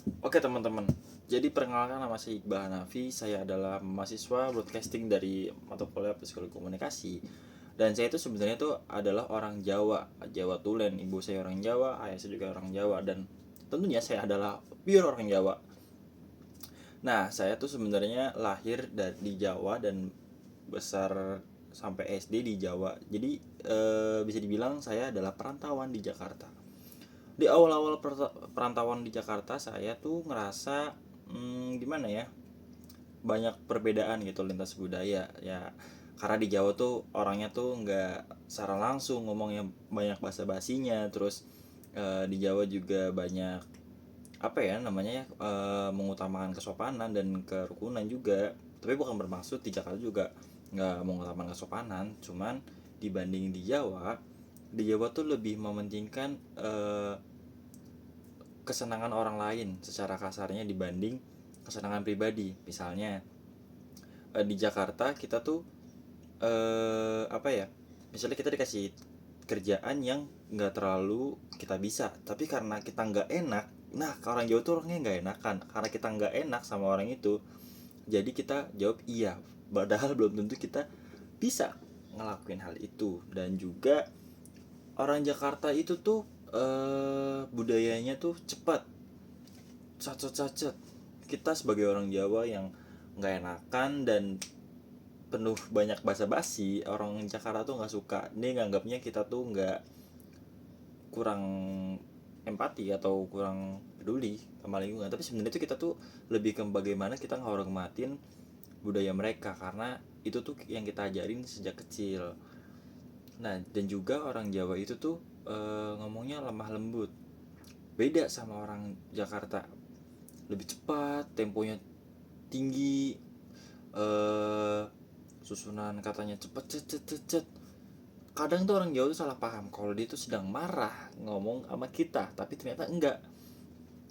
Oke teman-teman, jadi perkenalkan nama saya Iqbal Hanafi. Saya adalah mahasiswa broadcasting dari mata kuliah Psikologi Komunikasi. Dan saya itu sebenarnya tuh adalah orang Jawa, Jawa Tulen. Ibu saya orang Jawa, ayah saya juga orang Jawa, dan tentunya saya adalah pure orang Jawa. Nah, saya tuh sebenarnya lahir di Jawa dan besar sampai SD di Jawa. Jadi bisa dibilang saya adalah perantauan di Jakarta. Di awal-awal perantauan di Jakarta saya tuh ngerasa gimana ya, banyak perbedaan gitu lintas budaya ya, karena di Jawa tuh orangnya tuh nggak secara langsung ngomongnya, banyak bahasa basinya. Terus di Jawa juga banyak apa ya namanya ya, mengutamakan kesopanan dan kerukunan juga. Tapi bukan bermaksud di Jakarta juga nggak mengutamakan kesopanan, cuman dibanding di Jawa tuh lebih mementingkan kesenangan orang lain secara kasarnya dibanding kesenangan pribadi. Misalnya di Jakarta kita tuh apa ya, misalnya kita dikasih kerjaan yang nggak terlalu kita bisa, tapi karena kita nggak enak, nah ke orang Jawa tuh orangnya nggak enakan, karena kita nggak enak sama orang itu, jadi kita jawab iya, padahal belum tentu kita bisa ngelakuin hal itu. Dan juga orang Jakarta itu tuh budayanya tuh cepat, sacet-sacet. Kita sebagai orang Jawa yang nggak enakan dan penuh banyak basa-basi, orang Jakarta tuh nggak suka. Dia nganggapnya kita tuh nggak, kurang empati atau kurang peduli sama lingkungan. Tapi sebenarnya itu kita tuh lebih ke bagaimana kita ngehormatin budaya mereka, karena itu tuh yang kita ajarin sejak kecil. Nah, dan juga orang Jawa itu tuh ngomongnya lemah lembut. Beda sama orang Jakarta, lebih cepat, temponya tinggi, eh susunan katanya cepet cet cet cet cet. Kadang tuh orang Jawa tuh salah paham kalau dia tuh sedang marah ngomong sama kita, tapi ternyata enggak.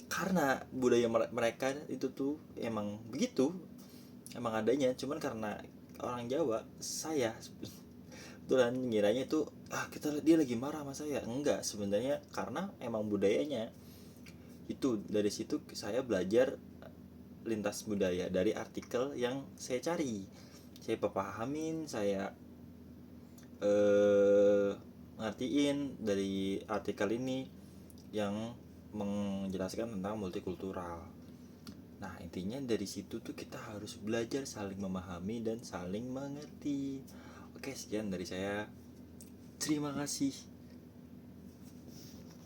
Karena budaya mereka itu tuh emang begitu, emang adanya. Cuman karena orang Jawa, saya betulan ngiranya itu, dia lagi marah sama saya. Enggak, sebenarnya karena emang budayanya itu. Dari situ saya belajar lintas budaya dari artikel yang saya cari, saya pahamin, saya ngertiin dari artikel ini yang menjelaskan tentang multikultural. Nah, intinya dari situ tuh kita harus belajar saling memahami dan saling mengerti. Oke, sekian dari saya. Terima kasih.